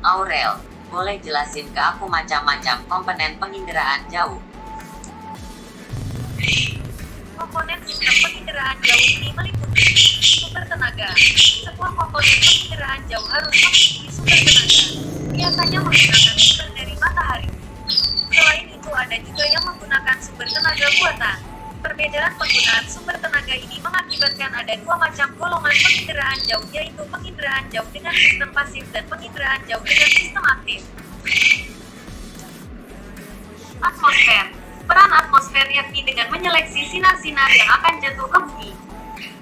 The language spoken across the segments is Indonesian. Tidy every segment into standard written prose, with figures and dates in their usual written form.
Aurel, boleh jelasin ke aku macam-macam komponen penginderaan jauh? Komponen sistem penginderaan jauh ini meliputi sumber tenaga. Sebuah komponen penginderaan jauh harus memiliki sumber tenaga. Biasanya menggunakan sumber dari matahari. Selain itu ada juga yang menggunakan sumber tenaga buatan. Perbedaan penggunaan sumber tenaga ini mengakibatkan ada dua macam golongan penginderaan jauh, yaitu penginderaan jauh dengan sistem pasif dan penginderaan jauh dengan sistem aktif. Atmosfer. Peran atmosfer yakni dengan menyeleksi sinar-sinar yang akan jatuh ke bumi.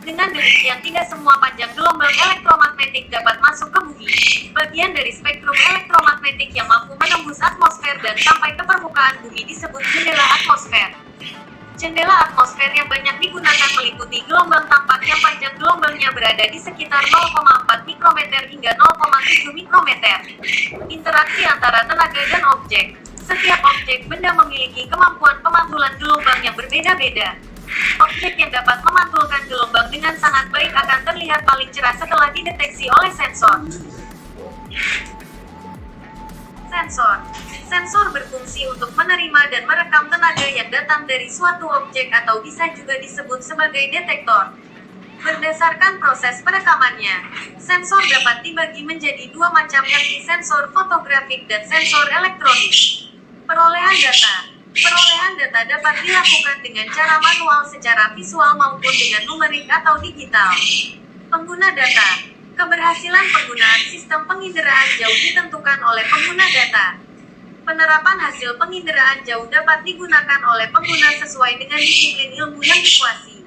Dengan demikian tidak semua panjang gelombang elektromagnetik dapat masuk ke bumi. Bagian dari spektrum elektromagnetik yang mampu menembus atmosfer dan sampai ke permukaan bumi disebut jendela atmosfer. Jendela atmosfer yang banyak digunakan meliputi gelombang tampak yang panjang gelombangnya berada di sekitar 0,4 mikrometer hingga 0,7 mikrometer. Interaksi antara tenaga dan objek. Setiap objek benda memiliki kemampuan pemantulan gelombang yang berbeda-beda. Objek yang dapat memantulkan gelombang dengan sangat baik akan terlihat paling cerah setelah dideteksi oleh sensor. Sensor berfungsi untuk menerima dan merekam tenaga yang datang dari suatu objek atau bisa juga disebut sebagai detektor. Berdasarkan proses perekamannya, sensor dapat dibagi menjadi dua macam, yakni sensor fotografik dan sensor elektronik. Perolehan data dapat dilakukan dengan cara manual secara visual maupun dengan numerik atau digital. Pengguna data. Keberhasilan penggunaan sistem penginderaan jauh ditentukan oleh pengguna data. Penerapan hasil penginderaan jauh dapat digunakan oleh pengguna sesuai dengan disiplin ilmu yang dikuasai.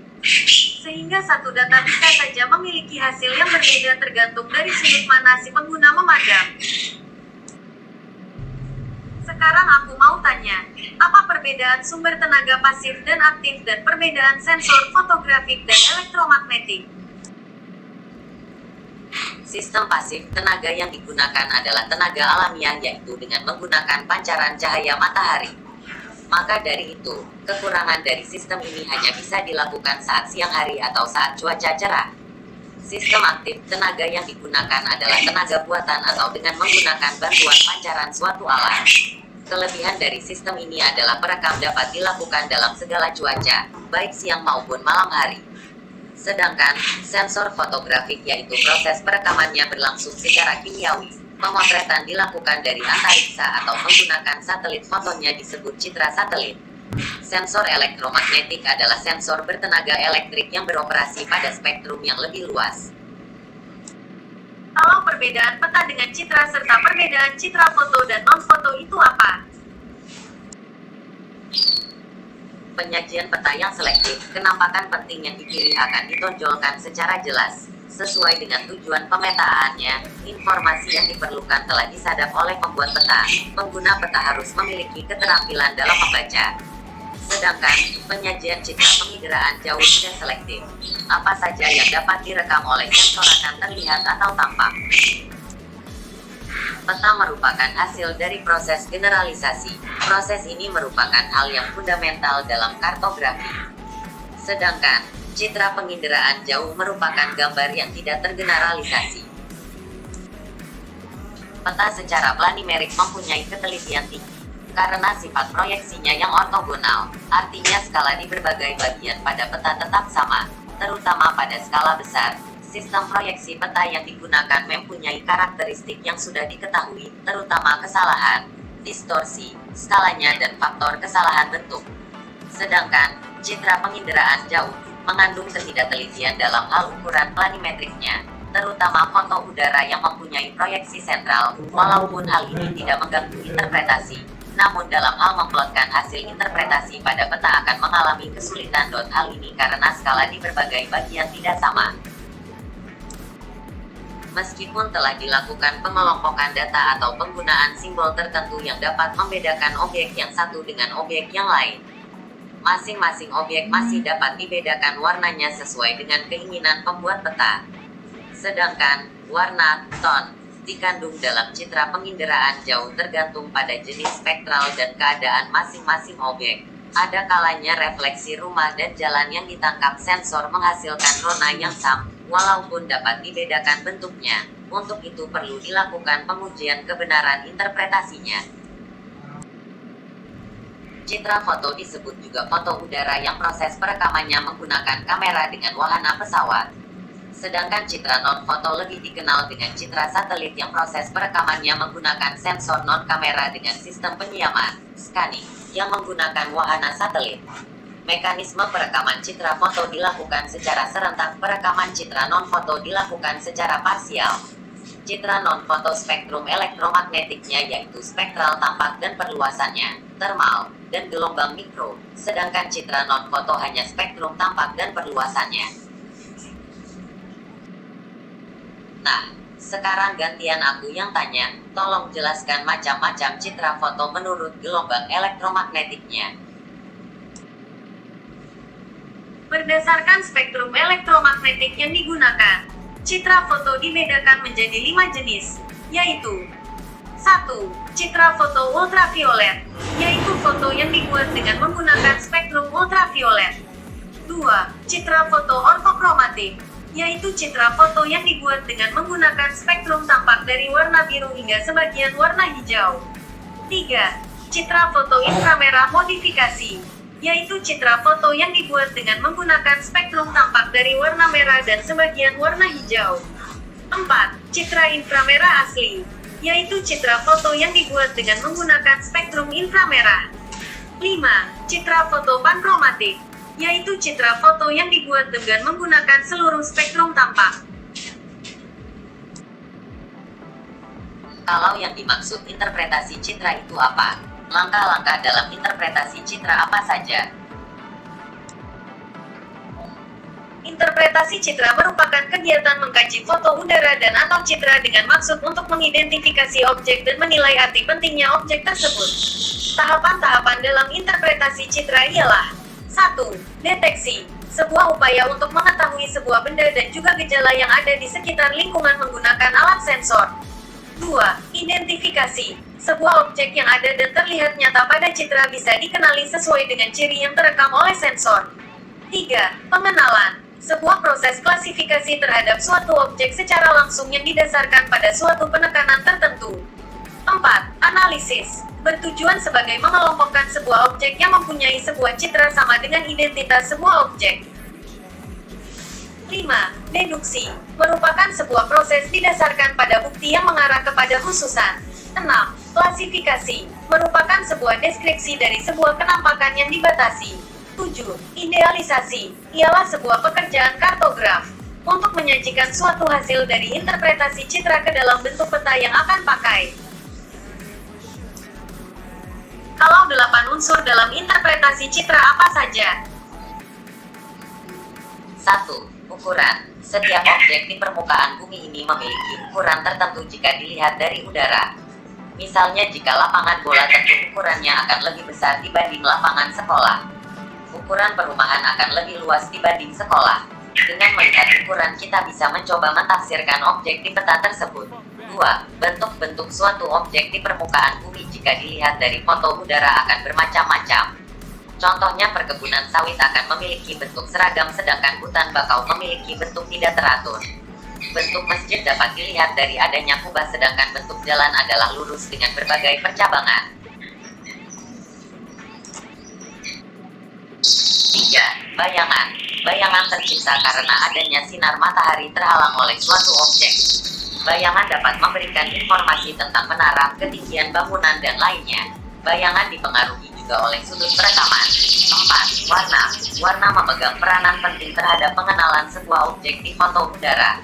Sehingga satu data bisa saja memiliki hasil yang berbeda tergantung dari sudut mana si pengguna memandang. Sekarang aku mau tanya, apa perbedaan sumber tenaga pasif dan aktif dan perbedaan sensor fotografik dan elektromagnetik? Sistem pasif, tenaga yang digunakan adalah tenaga alamiah, yaitu dengan menggunakan pancaran cahaya matahari. Maka dari itu, kekurangan dari sistem ini hanya bisa dilakukan saat siang hari atau saat cuaca cerah. Sistem aktif, tenaga yang digunakan adalah tenaga buatan atau dengan menggunakan bantuan pancaran suatu alat. Kelebihan dari sistem ini adalah perekam dapat dilakukan dalam segala cuaca, baik siang maupun malam hari. Sedangkan, sensor fotografik yaitu proses perekamannya berlangsung secara kimiawi. Pemotretan dilakukan dari antariksa atau menggunakan satelit, fotonya disebut citra satelit. Sensor elektromagnetik adalah sensor bertenaga elektrik yang beroperasi pada spektrum yang lebih luas. Kalau perbedaan peta dengan citra serta perbedaan citra foto dan non-foto itu apa? Penyajian peta yang selektif, kenampakan penting yang dipilih akan ditonjolkan secara jelas. Sesuai dengan tujuan pemetaannya, informasi yang diperlukan telah disadap oleh pembuat peta. Pengguna peta harus memiliki keterampilan dalam membaca. Sedangkan, penyajian citra penginderaan jauh tidak selektif. Apa saja yang dapat direkam oleh sensor akan terlihat atau tampak. Peta merupakan hasil dari proses generalisasi. Proses ini merupakan hal yang fundamental dalam kartografi. Sedangkan, citra penginderaan jauh merupakan gambar yang tidak tergeneralisasi. Peta secara planimerik mempunyai ketelitian tinggi. Karena sifat proyeksinya yang ortogonal, artinya skala di berbagai bagian pada peta tetap sama, terutama pada skala besar. Sistem proyeksi peta yang digunakan mempunyai karakteristik yang sudah diketahui, terutama kesalahan, distorsi, skalanya dan faktor kesalahan bentuk. Sedangkan, citra penginderaan jauh mengandung ketidaktelitian dalam hal ukuran planimetriknya, terutama foto udara yang mempunyai proyeksi sentral, walaupun hal ini tidak mengganggu interpretasi. Namun dalam hal memplotkan hasil interpretasi pada peta akan mengalami kesulitan. Hal ini karena skala di berbagai bagian tidak sama. Meskipun telah dilakukan pengelompokan data atau penggunaan simbol tertentu yang dapat membedakan objek yang satu dengan objek yang lain, masing-masing objek masih dapat dibedakan warnanya sesuai dengan keinginan pembuat peta. Sedangkan, warna, tone, dikandung dalam citra penginderaan jauh tergantung pada jenis spektral dan keadaan masing-masing objek. Ada kalanya refleksi rumah dan jalan yang ditangkap sensor menghasilkan rona yang sama, walaupun dapat dibedakan bentuknya. Untuk itu perlu dilakukan pengujian kebenaran interpretasinya. Citra foto disebut juga foto udara yang proses perekamannya menggunakan kamera dengan wahana pesawat. Sedangkan citra non-foto lebih dikenal dengan citra satelit yang proses perekamannya menggunakan sensor non-kamera dengan sistem penyiaman, scanning, yang menggunakan wahana satelit. Mekanisme perekaman citra foto dilakukan secara serentak, perekaman citra non-foto dilakukan secara parsial. Citra non-foto spektrum elektromagnetiknya yaitu spektral tampak dan perluasannya, termal, dan gelombang mikro, sedangkan citra non-foto hanya spektrum tampak dan perluasannya. Nah, sekarang gantian aku yang tanya, tolong jelaskan macam-macam citra foto menurut gelombang elektromagnetiknya. Berdasarkan spektrum elektromagnetik yang digunakan, citra foto dibedakan menjadi 5 jenis, yaitu 1. Citra foto ultraviolet, yaitu foto yang dibuat dengan menggunakan spektrum ultraviolet. 2. Citra foto ortokromatik, yaitu citra foto yang dibuat dengan menggunakan spektrum tampak dari warna biru hingga sebagian warna hijau. 3. Citra foto inframerah modifikasi, yaitu citra foto yang dibuat dengan menggunakan spektrum tampak dari warna merah dan sebagian warna hijau. 4. Citra inframerah asli, yaitu citra foto yang dibuat dengan menggunakan spektrum inframerah. 5. Citra foto pankromatik, yaitu citra foto yang dibuat dengan menggunakan seluruh spektrum tampak. Kalau yang dimaksud interpretasi citra itu apa? Langkah-langkah dalam interpretasi citra apa saja? Interpretasi citra merupakan kegiatan mengkaji foto udara dan atau citra dengan maksud untuk mengidentifikasi objek dan menilai arti pentingnya objek tersebut. Tahapan-tahapan dalam interpretasi citra ialah 1. Deteksi, sebuah upaya untuk mengetahui sebuah benda dan juga gejala yang ada di sekitar lingkungan menggunakan alat sensor. 2. Identifikasi, sebuah objek yang ada dan terlihat nyata pada citra bisa dikenali sesuai dengan ciri yang terekam oleh sensor. 3. Pengenalan, sebuah proses klasifikasi terhadap suatu objek secara langsung yang didasarkan pada suatu penekanan tertentu. 4. Analisis, bertujuan sebagai mengelompokkan sebuah objek yang mempunyai sebuah citra sama dengan identitas sebuah objek. 5. Deduksi, merupakan sebuah proses didasarkan pada bukti yang mengarah kepada khususan. 6. Klasifikasi, merupakan sebuah deskripsi dari sebuah penampakan yang dibatasi. 7. Idealisasi, ialah sebuah pekerjaan kartograf untuk menyajikan suatu hasil dari interpretasi citra ke dalam bentuk peta yang akan pakai. Kalau 8 unsur dalam interpretasi citra apa saja? 1. Ukuran. Setiap objek di permukaan bumi ini memiliki ukuran tertentu jika dilihat dari udara. Misalnya jika lapangan bola tentu ukurannya akan lebih besar dibanding lapangan sekolah. Ukuran perumahan akan lebih luas dibanding sekolah. Dengan melihat ukuran kita bisa mencoba mentafsirkan objek di peta tersebut. 2. Bentuk-bentuk suatu objek di permukaan bumi jika dilihat dari foto udara akan bermacam-macam. Contohnya perkebunan sawit akan memiliki bentuk seragam sedangkan hutan bakau memiliki bentuk tidak teratur. Bentuk masjid dapat dilihat dari adanya kubah sedangkan bentuk jalan adalah lurus dengan berbagai percabangan. 3. Bayangan. Bayangan tercipta karena adanya sinar matahari terhalang oleh suatu objek. Bayangan dapat memberikan informasi tentang menara, ketinggian bangunan, dan lainnya. Bayangan dipengaruhi juga oleh sudut perekaman. 4. Warna. Warna memegang peranan penting terhadap pengenalan sebuah objek di foto udara.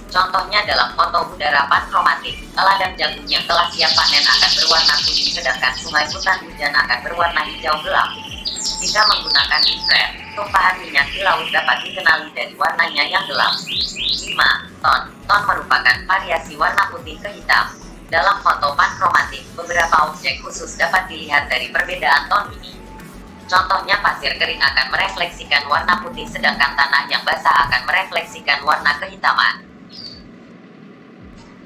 Contohnya dalam foto udara pankromatik, ladang jagung yang telah siap panen akan berwarna kuning sedangkan sungai hutan hujan akan berwarna hijau gelap. Jika menggunakan infrared, tumpahan minyak di laut dapat dikenali dari warnanya yang gelap. 5. ton. Ton merupakan variasi warna putih ke hitam. Dalam foto pankromatik, beberapa objek khusus dapat dilihat dari perbedaan ton ini. Contohnya pasir kering akan merefleksikan warna putih sedangkan tanah yang basah akan merefleksikan warna kehitaman.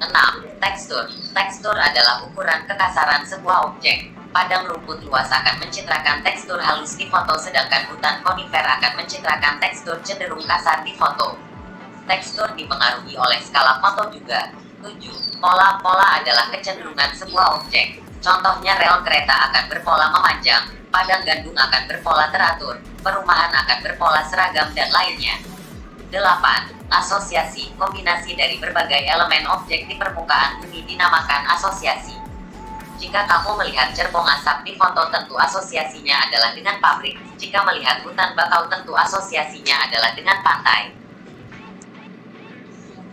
6. Tekstur. Tekstur adalah ukuran kekasaran sebuah objek. Padang rumput luas akan mencitrakan tekstur halus di foto sedangkan hutan konifer akan mencitrakan tekstur cenderung kasar di foto. Tekstur dipengaruhi oleh skala foto juga. 7. Pola-pola adalah kecenderungan sebuah objek. Contohnya rel kereta akan berpola memanjang, padang gandum akan berpola teratur, perumahan akan berpola seragam dan lainnya. 8. Asosiasi. Kombinasi dari berbagai elemen objek di permukaan bumi dinamakan asosiasi. Jika kamu melihat gerbong asap di foto tentu asosiasinya adalah dengan pabrik. Jika melihat hutan bakau tentu asosiasinya adalah dengan pantai.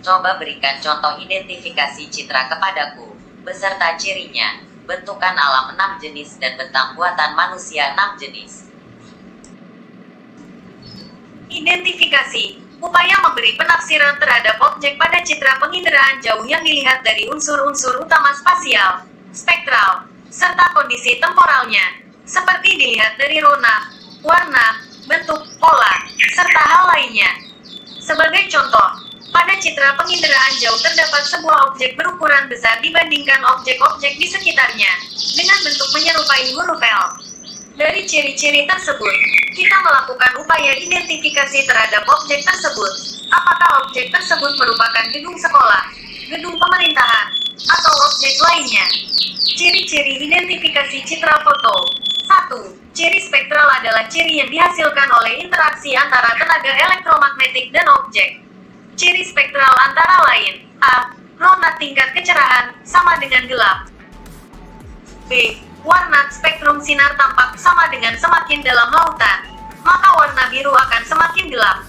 Coba berikan contoh identifikasi citra kepadaku, beserta cirinya, bentukan alam 6 jenis dan bentang buatan manusia 6 jenis. Identifikasi. Upaya memberi penafsiran terhadap objek pada citra penginderaan jauh yang dilihat dari unsur-unsur utama spasial, spektral, serta kondisi temporalnya, seperti dilihat dari rona, warna, bentuk, pola, serta hal lainnya. Sebagai contoh, pada citra penginderaan jauh terdapat sebuah objek berukuran besar dibandingkan objek-objek di sekitarnya, dengan bentuk menyerupai huruf L. Dari ciri-ciri tersebut, kita melakukan upaya identifikasi terhadap objek tersebut. Apakah objek tersebut merupakan gedung sekolah, gedung pemerintahan, atau objek lainnya? Ciri-ciri identifikasi citra foto. 1. Ciri spektral adalah ciri yang dihasilkan oleh interaksi antara tenaga elektromagnetik dan objek. Ciri spektral antara lain: A. Rona tingkat kecerahan, sama dengan gelap. B. Warna spektrum sinar tampak sama dengan semakin dalam lautan, maka warna biru akan semakin gelap.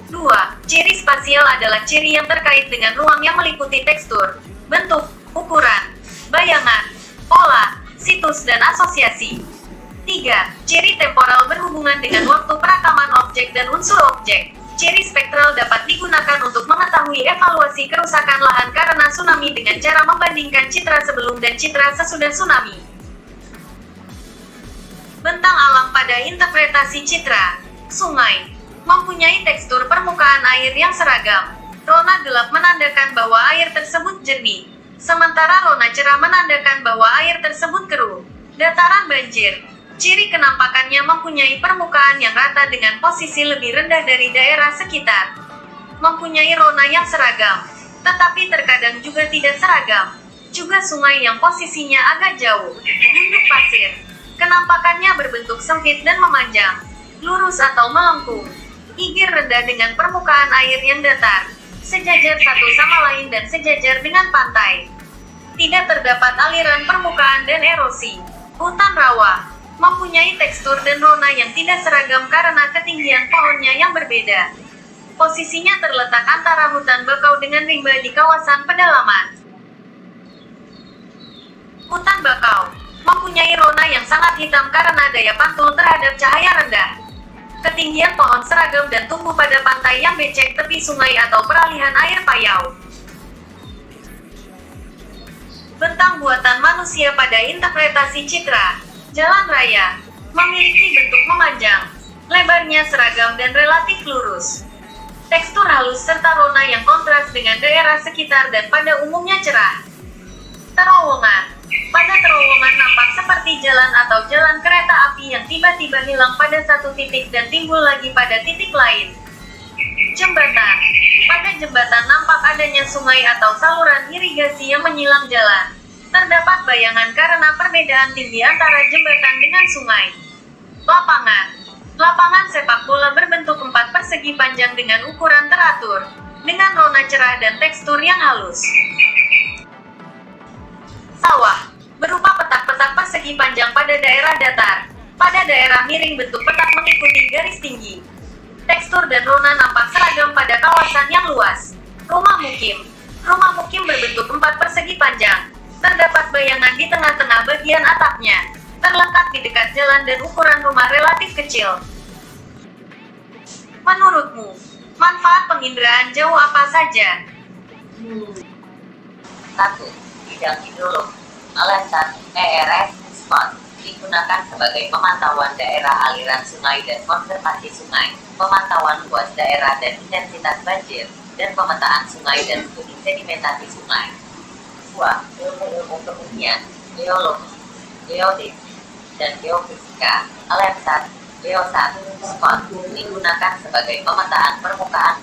2. Ciri spasial adalah ciri yang terkait dengan ruang yang meliputi tekstur, bentuk, ukuran, bayangan, pola, situs dan asosiasi. 3. Ciri temporal berhubungan dengan waktu perakaman objek dan unsur objek. Ciri spektral dapat digunakan untuk mengetahui evaluasi kerusakan lahan karena tsunami dengan cara membandingkan citra sebelum dan citra sesudah tsunami. Bentang alam pada interpretasi citra. Sungai mempunyai tekstur permukaan air yang seragam. Rona gelap menandakan bahwa air tersebut jernih, sementara rona cerah menandakan bahwa air tersebut keruh. Dataran banjir. Ciri kenampakannya mempunyai permukaan yang rata dengan posisi lebih rendah dari daerah sekitar. Mempunyai rona yang seragam, tetapi terkadang juga tidak seragam. Juga sungai yang posisinya agak jauh. Gunduk pasir. Kenampakannya berbentuk sempit dan memanjang, lurus atau melengkung. Igir rendah dengan permukaan air yang datar, sejajar satu sama lain dan sejajar dengan pantai. Tidak terdapat aliran permukaan dan erosi. Hutan rawa mempunyai tekstur dan rona yang tidak seragam karena ketinggian pohonnya yang berbeda. Posisinya terletak antara hutan bakau dengan rimba di kawasan pedalaman. Hutan bakau mempunyai rona yang sangat hitam karena daya pantul terhadap cahaya rendah. Ketinggian pohon seragam dan tumbuh pada pantai yang becek tepi sungai atau peralihan air payau. Bentang buatan manusia pada interpretasi citra. Jalan raya memiliki bentuk memanjang, lebarnya seragam dan relatif lurus. Tekstur halus serta rona yang kontras dengan daerah sekitar dan pada umumnya cerah. Terowongan. Pada terowongan nampak seperti jalan atau jalan kereta api yang tiba-tiba hilang pada satu titik dan timbul lagi pada titik lain. Jembatan. Pada jembatan nampak adanya sungai atau saluran irigasi yang menyilang jalan. Terdapat bayangan karena perbedaan tinggi antara jembatan dengan sungai. Lapangan. Lapangan sepak bola berbentuk 4 persegi panjang dengan ukuran teratur, dengan rona cerah dan tekstur yang halus. Sawah. Berupa petak-petak persegi panjang pada daerah datar. Pada daerah miring bentuk petak mengikuti garis tinggi. Tekstur dan rona nampak seragam pada kawasan yang luas. Rumah mukim. Rumah mukim berbentuk 4 persegi panjang. Terdapat bayangan di tengah-tengah bagian atapnya. Terletak di dekat jalan dan ukuran rumah relatif kecil. Menurutmu, manfaat penginderaan jauh apa saja? 1. Bidang hidrologi. Alasan ERS SPOT digunakan sebagai pemantauan daerah aliran sungai dan konservasi sungai, pemantauan luas daerah dan intensitas banjir, dan pemetaan sungai dan studi sedimentasi sungai. 2. Ilmu-ilmu kebumian, geologi, geodesis, dan geofisika. Alasan Geosat SPOT digunakan sebagai pemetaan permukaan,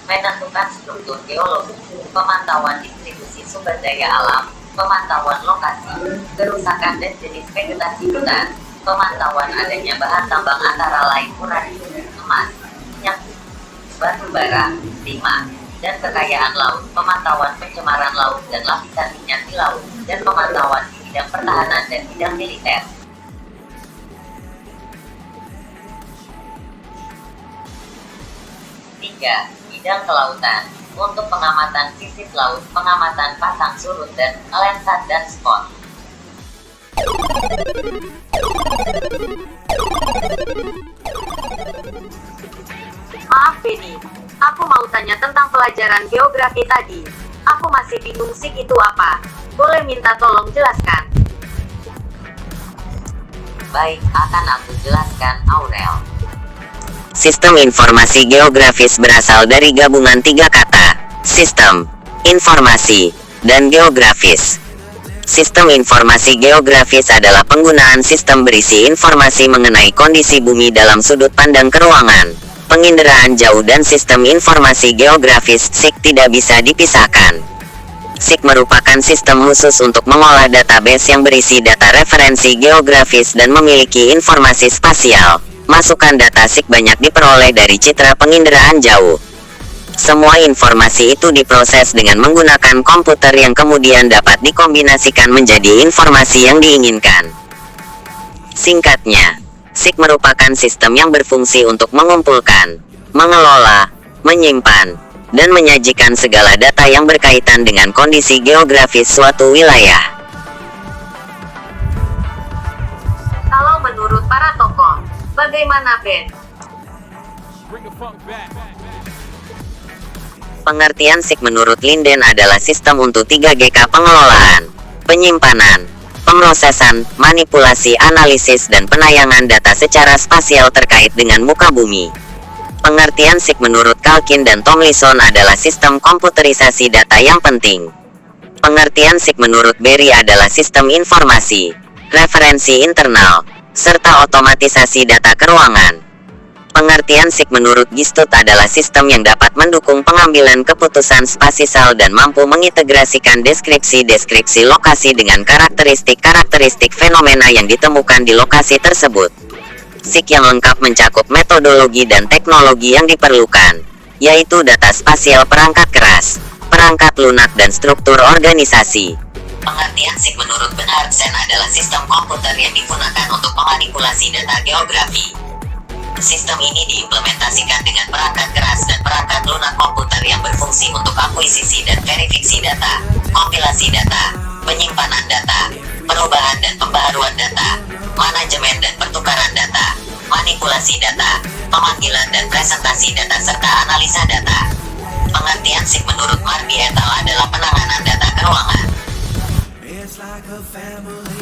menentukan struktur geologi, pemantauan distribusi sumber daya alam, pemantauan lokasi, kerusakan dan jenis vegetasi hutan, pemantauan adanya bahan tambang antara lain uranium, emas, minyak, batu bara, timah, dan kekayaan laut, pemantauan pencemaran laut dan lapisan minyak di laut, dan pemantauan di bidang pertahanan dan bidang militer. 3. Bidang kelautan. Untuk pengamatan sisir laut, pengamatan pasang surut dan Landsat dan SPOT. Maaf Benny, aku mau tanya tentang pelajaran geografi tadi. Aku masih bingung SIG itu apa. Boleh minta tolong jelaskan? Baik, akan aku jelaskan, Aurel. Sistem informasi geografis berasal dari gabungan tiga kata, sistem, informasi, dan geografis. Sistem informasi geografis adalah penggunaan sistem berisi informasi mengenai kondisi bumi dalam sudut pandang keruangan, penginderaan jauh dan sistem informasi geografis SIG tidak bisa dipisahkan. SIG merupakan sistem khusus untuk mengolah database yang berisi data referensi geografis dan memiliki informasi spasial. Masukan data SIG banyak diperoleh dari citra penginderaan jauh. Semua informasi itu diproses dengan menggunakan komputer yang kemudian dapat dikombinasikan menjadi informasi yang diinginkan. Singkatnya, SIG merupakan sistem yang berfungsi untuk mengumpulkan, mengelola, menyimpan, dan menyajikan segala data yang berkaitan dengan kondisi geografis suatu wilayah. Kalau menurut para tokoh, bagaimana Ben? Pengertian SIG menurut Linden adalah sistem untuk 3GK pengelolaan, penyimpanan, pemrosesan, manipulasi, analisis dan penayangan data secara spasial terkait dengan muka bumi. Pengertian SIG menurut Calkin dan Tomlinson adalah sistem komputerisasi data yang penting. Pengertian SIG menurut Berry adalah sistem informasi, referensi internal, serta otomatisasi data keruangan. Pengertian SIG menurut Gistot adalah sistem yang dapat mendukung pengambilan keputusan spasial dan mampu mengintegrasikan deskripsi-deskripsi lokasi dengan karakteristik-karakteristik fenomena yang ditemukan di lokasi tersebut. SIG yang lengkap mencakup metodologi dan teknologi yang diperlukan, yaitu data spasial perangkat keras, perangkat lunak dan struktur organisasi. Pengertian SIG menurut Bernhardsen adalah sistem komputer yang digunakan untuk memanipulasi data geografi. Sistem ini diimplementasikan dengan perangkat keras dan perangkat lunak komputer yang berfungsi untuk akuisisi dan verifikasi data, kompilasi data, penyimpanan data, perubahan dan pembaharuan data, manajemen dan pertukaran data, manipulasi data, pemanggilan dan presentasi data serta analisa data. Pengertian SIG menurut Marby et al. Adalah penanganan data keruangan.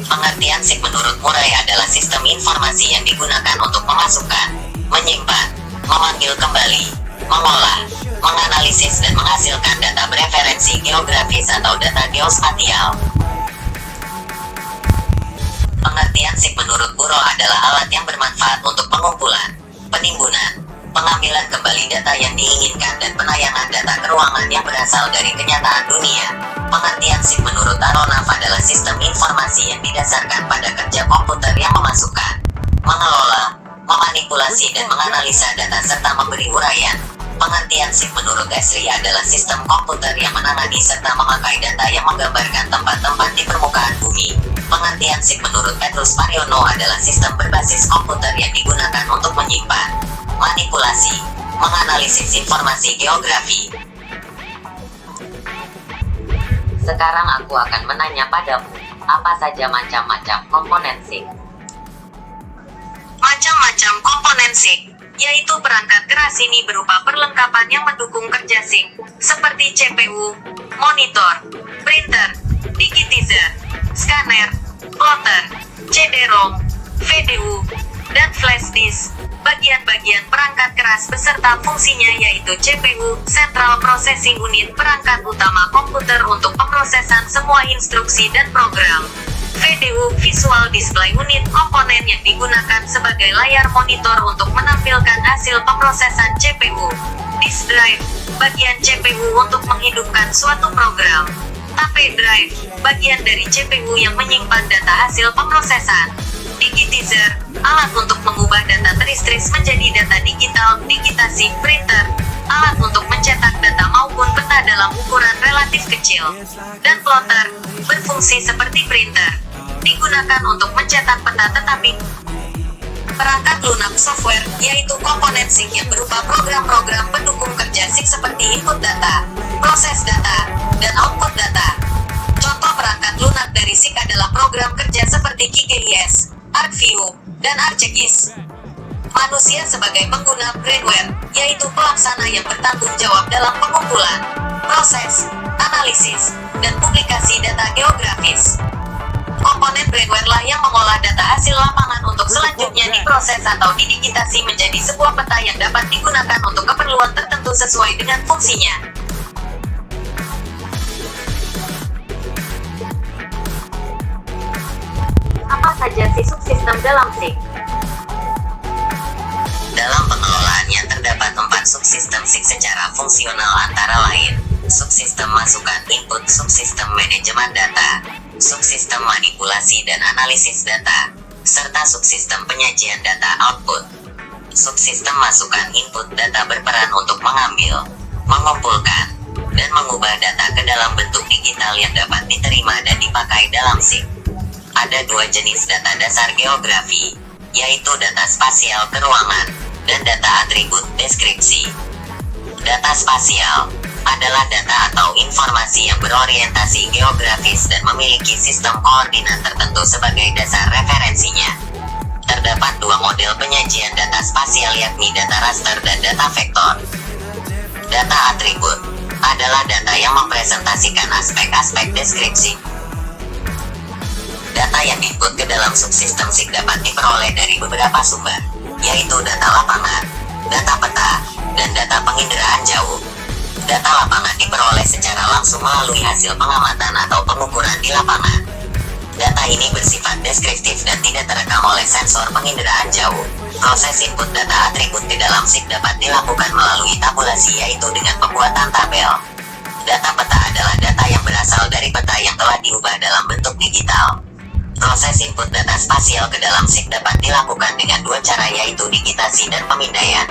Pengertian SIG menurut Murray adalah sistem informasi yang digunakan untuk memasukkan, menyimpan, memanggil kembali, mengolah, menganalisis dan menghasilkan data bereferensi geografis atau data geospatial. Pengertian SIG menurut Burrow adalah alat yang bermanfaat untuk pengumpulan, penimbunan, pengambilan kembali data yang diinginkan dan penayangan data keruangan yang berasal dari kenyataan dunia. Pengertian SIG menurut Aronoff adalah sistem informasi yang didasarkan pada kerja komputer yang memasukkan, mengelola, memanipulasi dan menganalisa data serta memberi uraian. Pengertian SIG menurut Esri adalah sistem komputer yang menangani serta memakai data yang menggambarkan tempat-tempat di permukaan bumi. Pengertian SIG menurut Petrus Pariono adalah sistem berbasis komputer yang digunakan untuk menyimpan, manipulasi, menganalisis informasi geografi. Sekarang aku akan menanya padamu, apa saja macam-macam komponen SIG? Macam-macam komponen SIG. yaitu perangkat keras ini berupa perlengkapan yang mendukung kerja SIG, seperti CPU, monitor, printer, digitizer, scanner, plotter, CD-ROM, VDU, dan flash disk. Bagian-bagian perangkat keras beserta fungsinya yaitu CPU, Central Processing Unit, perangkat utama komputer untuk pemrosesan semua instruksi dan program. VDU, Visual Display Unit, komponen yang digunakan sebagai layar monitor untuk menampilkan hasil pemrosesan CPU. Disk Drive, bagian CPU untuk menghidupkan suatu program. Tape Drive, bagian dari CPU yang menyimpan data hasil pemrosesan. Digitizer, alat untuk mengubah data teristris menjadi data digital. Digitasi, printer, alat untuk mencetak data maupun peta dalam ukuran relatif kecil. Dan plotter, berfungsi seperti printer, digunakan untuk mencetak peta tetapi perangkat lunak software, yaitu komponen SIG yang berupa program-program pendukung kerja SIG seperti input data, proses data, dan output data. Contoh perangkat lunak dari SIG adalah program kerja seperti QGIS, ArcView, dan ArcGIS. Manusia sebagai pengguna brainware, yaitu pelaksana yang bertanggung jawab dalam pengumpulan, proses, analisis, dan publikasi data geografis. Komponen brainware lah yang mengolah data hasil lapangan untuk selanjutnya diproses atau didigitasi menjadi sebuah peta yang dapat digunakan untuk keperluan tertentu sesuai dengan fungsinya. Apa saja sih subsistem dalam SIG? Dalam pengelolaannya terdapat 4 subsistem SIG secara fungsional, antara lain subsistem masukan input, subsistem manajemen data, subsistem manipulasi dan analisis data, serta subsistem penyajian data output. Subsistem masukan input data berperan untuk mengambil, mengumpulkan, dan mengubah data ke dalam bentuk digital yang dapat diterima dan dipakai dalam SIG. Ada 2 jenis data dasar geografi, yaitu data spasial keruangan dan data atribut deskripsi. Data spasial adalah data atau informasi yang berorientasi geografis dan memiliki sistem koordinat tertentu sebagai dasar referensinya. Terdapat 2 model penyajian data spasial, yakni data raster dan data vektor. Data atribut adalah data yang mempresentasikan aspek-aspek deskripsi. Data yang diinput ke dalam subsistem SIG dapat diperoleh dari beberapa sumber, yaitu data lapangan, data peta, dan data penginderaan jauh. Data lapangan diperoleh secara langsung melalui hasil pengamatan atau pengukuran di lapangan. Data ini bersifat deskriptif dan tidak terekam oleh sensor penginderaan jauh. Proses input data atribut di dalam SIG dapat dilakukan melalui tabulasi, yaitu dengan pembuatan tabel. Data peta adalah data yang berasal dari peta yang telah diubah dalam bentuk digital. Proses input data spasial ke dalam SIG dapat dilakukan dengan 2 cara, yaitu digitasi dan pemindaian.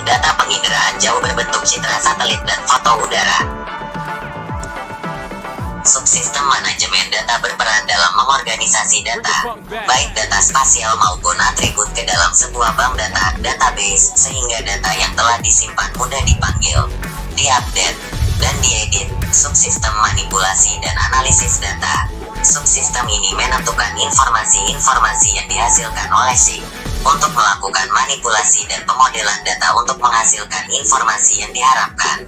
Data penginderaan jauh berbentuk citra satelit dan foto udara. Subsistem manajemen data berperan dalam mengorganisasi data, baik data spasial maupun atribut, ke dalam sebuah bank data, database, sehingga data yang telah disimpan mudah dipanggil, diupdate, dan diedit. Subsistem manipulasi dan analisis data. Subsistem ini menentukan informasi-informasi yang dihasilkan oleh SIG untuk melakukan manipulasi dan pemodelan data untuk menghasilkan informasi yang diharapkan.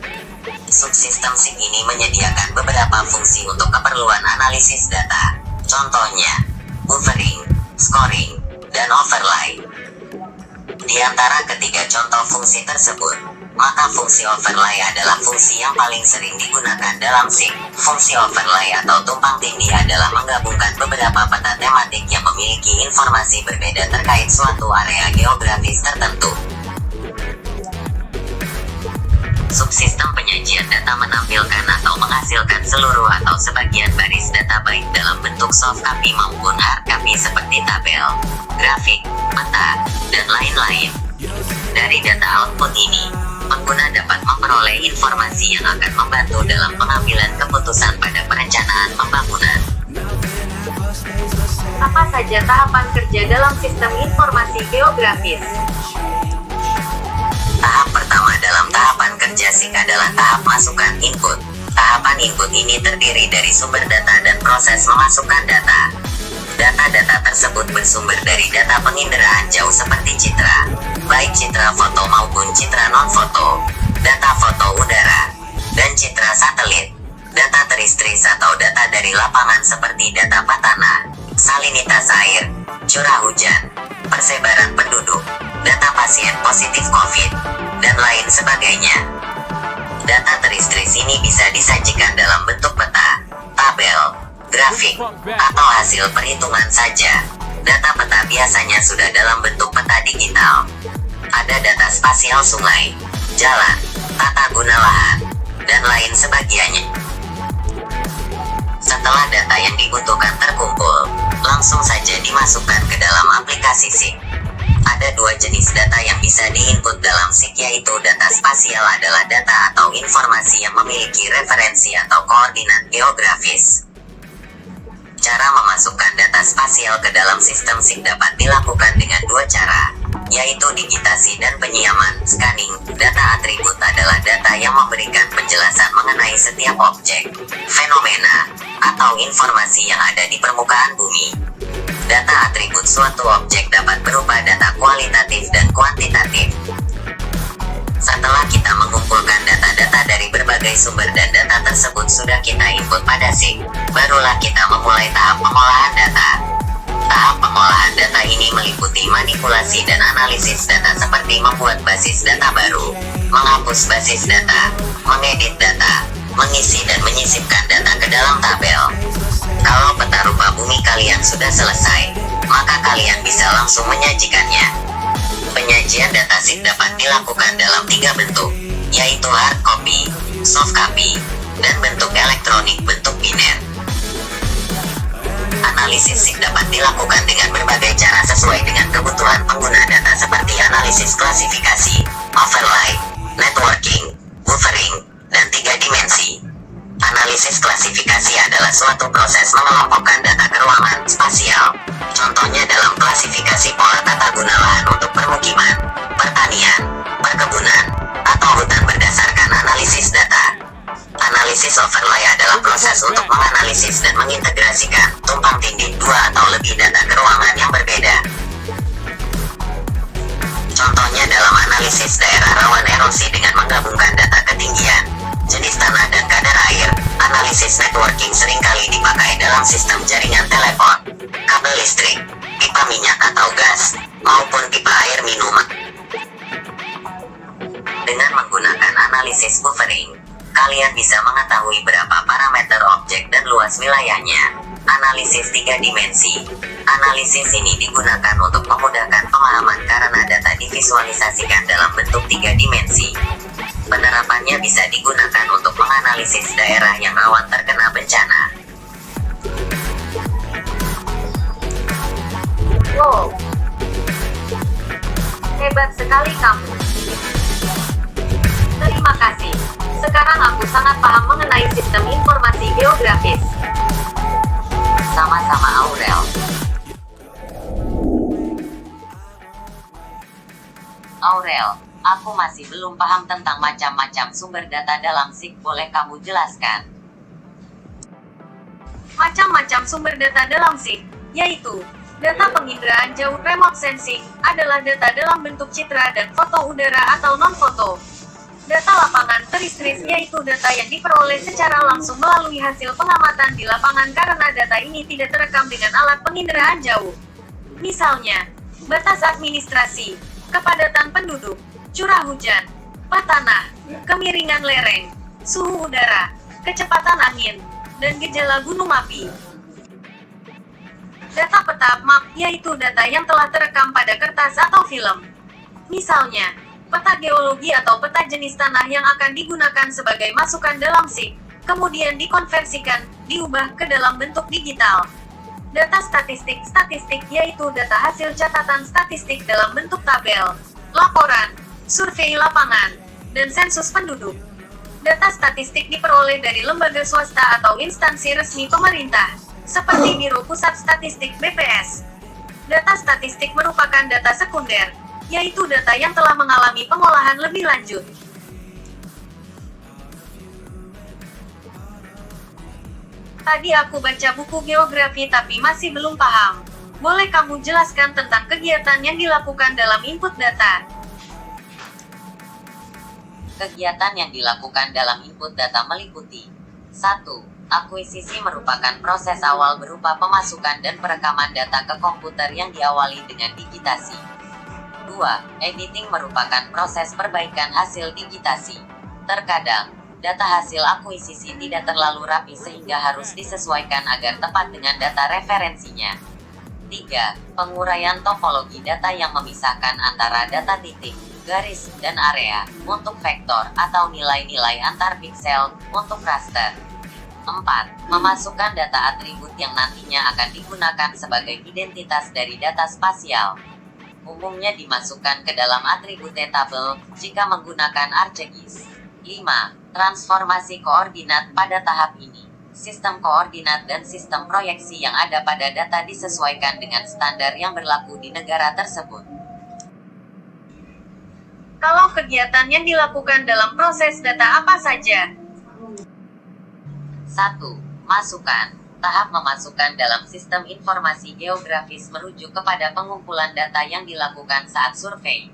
Subsistem SIG ini menyediakan beberapa fungsi untuk keperluan analisis data. Contohnya, buffering, scoring, dan overlay. Di antara ketiga contoh fungsi tersebut, maka fungsi overlay adalah fungsi yang paling sering digunakan dalam SIG. Fungsi overlay atau tumpang tindih adalah menggabungkan beberapa peta tematik yang memiliki informasi berbeda terkait suatu area geografis tertentu. Subsistem penyajian data menampilkan atau menghasilkan seluruh atau sebagian baris data baik dalam bentuk soft copy maupun hard copy seperti tabel, grafik, peta, dan lain-lain. Dari data output ini, pengguna dapat memperoleh informasi yang akan membantu dalam pengambilan keputusan pada perencanaan pembangunan. Apa saja tahapan kerja dalam sistem informasi geografis? Tahap pertama dalam tahapan kerja SIG adalah tahap masukan input. Tahapan input ini terdiri dari sumber data dan proses memasukkan data. Data-data tersebut bersumber dari data penginderaan jauh seperti citra, baik citra foto maupun citra non-foto, data foto udara, dan citra satelit, data teristris atau data dari lapangan seperti data tanah, salinitas air, curah hujan, persebaran penduduk, data pasien positif COVID, dan lain sebagainya. Data teristris ini bisa disajikan dalam bentuk peta, tabel, grafik, atau hasil perhitungan saja. Data peta biasanya sudah dalam bentuk peta digital. Ada data spasial sungai, jalan, tata guna lahan, dan lain sebagainya. Setelah data yang dibutuhkan terkumpul, langsung saja dimasukkan ke dalam aplikasi SIG. Ada dua jenis data yang bisa diinput dalam SIG, yaitu data spasial adalah data atau informasi yang memiliki referensi atau koordinat geografis. Cara memasukkan data spasial ke dalam sistem SIG dapat dilakukan dengan dua cara, yaitu digitasi dan penyiaman. Scanning data atribut adalah data yang memberikan penjelasan mengenai setiap objek, fenomena, atau informasi yang ada di permukaan bumi. Data atribut suatu objek dapat berupa data kualitatif dan kuantitatif. Setelah kita mengumpulkan data-data dari berbagai sumber dan data tersebut sudah kita input pada SIG, barulah kita memulai tahap pengolahan data. Tahap pengolahan data ini meliputi manipulasi dan analisis data seperti membuat basis data baru, menghapus basis data, mengedit data, mengisi dan menyisipkan data ke dalam tabel. Kalau peta rupa bumi kalian sudah selesai, maka kalian bisa langsung menyajikannya. Penyajian data SIG dapat dilakukan dalam 3 bentuk, yaitu hard copy, soft copy, dan bentuk elektronik bentuk biner. Analisis SIG dapat dilakukan dengan berbagai cara sesuai dengan kebutuhan pengguna data seperti analisis klasifikasi, overlay, networking, buffering, dan 3 dimensi. Analisis klasifikasi adalah suatu proses mengelompokkan data ke ruangan spasial. Contohnya dalam klasifikasi pola tata guna lahan untuk permukiman, pertanian, perkebunan, atau hutan berdasarkan analisis data. Analisis overlay adalah proses untuk menganalisis dan mengintegrasikan tumpang tindih 2 atau lebih data ke ruangan yang berbeda. Contohnya dalam analisis daerah rawan erosi dengan menggabungkan data ketinggian, jenis tanah dan kadar air. Analisis networking seringkali dipakai dalam sistem jaringan telepon, kabel listrik, pipa minyak atau gas, maupun pipa air minum. Dengan menggunakan analisis buffering, kalian bisa mengetahui berapa parameter objek dan luas wilayahnya. Analisis 3 dimensi. Analisis ini digunakan untuk memudahkan pemahaman karena data divisualisasikan dalam bentuk 3 dimensi. Penerapannya bisa digunakan untuk menganalisis daerah yang rawan terkena bencana. Wow, hebat sekali kamu. Terima kasih. Sekarang aku sangat paham mengenai sistem informasi geografis. Sama-sama Aurel. Aurel, aku masih belum paham tentang macam-macam sumber data dalam SIG, boleh kamu jelaskan? Macam-macam sumber data dalam SIG, yaitu data penginderaan jauh remote sensing, adalah data dalam bentuk citra dan foto udara atau non-foto. Data lapangan teristris yaitu data yang diperoleh secara langsung melalui hasil pengamatan di lapangan karena data ini tidak terekam dengan alat penginderaan jauh. Misalnya, batas administrasi, kepadatan penduduk, curah hujan, tanah, kemiringan lereng, suhu udara, kecepatan angin, dan gejala gunung api. Data peta map yaitu data yang telah terekam pada kertas atau film. Misalnya, peta geologi atau peta jenis tanah yang akan digunakan sebagai masukan dalam SIG, kemudian dikonversikan, diubah ke dalam bentuk digital. Data statistik yaitu data hasil catatan statistik dalam bentuk tabel, laporan, survei lapangan, dan sensus penduduk. Data statistik diperoleh dari lembaga swasta atau instansi resmi pemerintah, seperti Biro Pusat Statistik BPS. Data statistik merupakan data sekunder, yaitu data yang telah mengalami pengolahan lebih lanjut. Tadi aku baca buku geografi tapi masih belum paham. Boleh kamu jelaskan tentang kegiatan yang dilakukan dalam input data? Kegiatan yang dilakukan dalam input data meliputi 1. Akuisisi merupakan proses awal berupa pemasukan dan perekaman data ke komputer yang diawali dengan digitasi. 2. Editing merupakan proses perbaikan hasil digitasi. Terkadang, data hasil akuisisi tidak terlalu rapi sehingga harus disesuaikan agar tepat dengan data referensinya. 3. Penguraian topologi data yang memisahkan antara data titik, garis, dan area, untuk vektor atau nilai-nilai antar piksel, untuk raster. 4. Memasukkan data atribut yang nantinya akan digunakan sebagai identitas dari data spasial. Umumnya dimasukkan ke dalam atribut table, jika menggunakan ArcGIS. 5. Transformasi koordinat pada tahap ini. Sistem koordinat dan sistem proyeksi yang ada pada data disesuaikan dengan standar yang berlaku di negara tersebut. Kalau kegiatan yang dilakukan dalam proses data apa saja? 1. Masukkan. Tahap memasukkan dalam sistem informasi geografis merujuk kepada pengumpulan data yang dilakukan saat survei.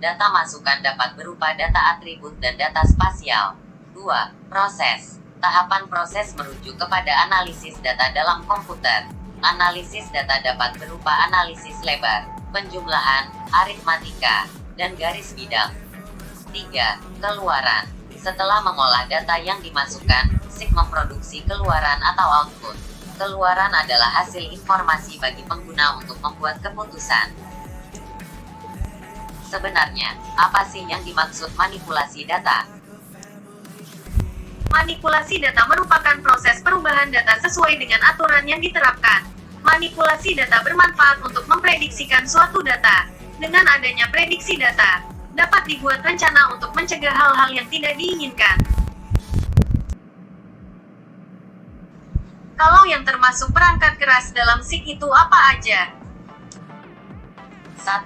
Data masukan dapat berupa data atribut dan data spasial. 2. Proses. Tahapan proses merujuk kepada analisis data dalam komputer. Analisis data dapat berupa analisis lebar, penjumlahan, aritmatika, dan garis bidang. 3. Keluaran. Setelah mengolah data yang dimasukkan, SIG memproduksi keluaran atau output. Keluaran adalah hasil informasi bagi pengguna untuk membuat keputusan. Sebenarnya, apa sih yang dimaksud manipulasi data? Manipulasi data merupakan proses perubahan data sesuai dengan aturan yang diterapkan. Manipulasi data bermanfaat untuk memprediksikan suatu data. Dengan adanya prediksi data, dapat dibuat rencana untuk mencegah hal-hal yang tidak diinginkan. Kalau yang termasuk perangkat keras dalam SIG itu apa aja? 1.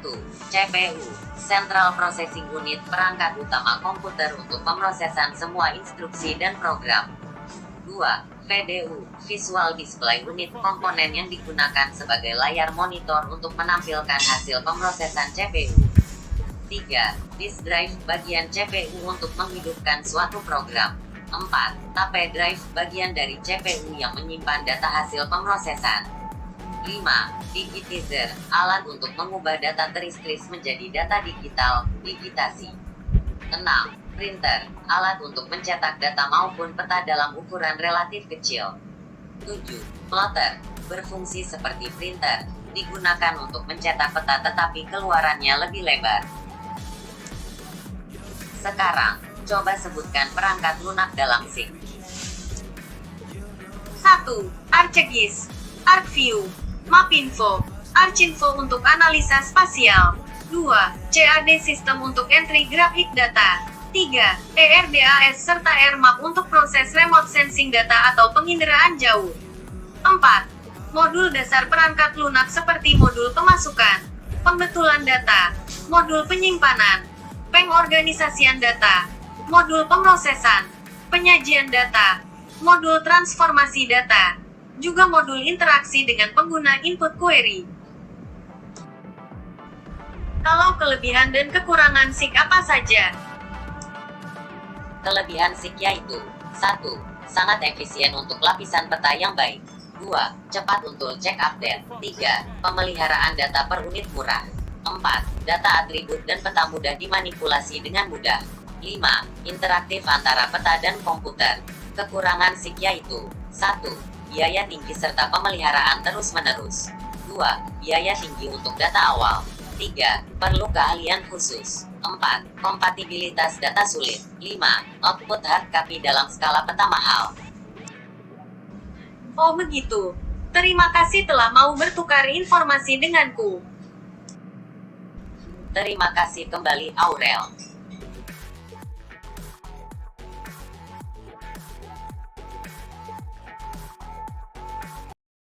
CPU, Central Processing Unit, perangkat utama komputer untuk pemrosesan semua instruksi dan program. 2. VDU, Visual Display Unit, komponen yang digunakan sebagai layar monitor untuk menampilkan hasil pemrosesan CPU. 3. Disk Drive, bagian CPU untuk menghidupkan suatu program. 4. Tape Drive, bagian dari CPU yang menyimpan data hasil pemrosesan. 5. Digitizer, alat untuk mengubah data teristris menjadi data digital, digitasi. 6. Printer, alat untuk mencetak data maupun peta dalam ukuran relatif kecil. 7. Plotter, berfungsi seperti printer, digunakan untuk mencetak peta tetapi keluarannya lebih lebar. Sekarang, coba sebutkan perangkat lunak dalam SIG. 1. ArcGIS, ArcView, Mapinfo, Archinfo untuk analisa spasial. 2. CAD Sistem untuk entry grafik data. 3. ERDAS serta AirMap untuk proses remote sensing data atau penginderaan jauh. 4. Modul dasar perangkat lunak seperti modul pemasukan, pembetulan data, modul penyimpanan, pengorganisasian data, modul pemrosesan, penyajian data, modul transformasi data, juga modul interaksi dengan pengguna input query. Kalau kelebihan dan kekurangan SIG apa saja? Kelebihan SIG yaitu 1. Sangat efisien untuk lapisan peta yang baik. 2. Cepat untuk cek update. 3. Pemeliharaan data per unit murah. 4. Data atribut dan peta mudah dimanipulasi dengan mudah. 5. Interaktif antara peta dan komputer. Kekurangan SIG yaitu 1. Biaya tinggi serta pemeliharaan terus-menerus. 2. Biaya tinggi untuk data awal. 3. Perlu keahlian khusus. 4. Kompatibilitas data sulit. 5. Output hard copy dalam skala peta mahal. Oh begitu. Terima kasih telah mau bertukar informasi denganku. Terima kasih kembali, Aurel.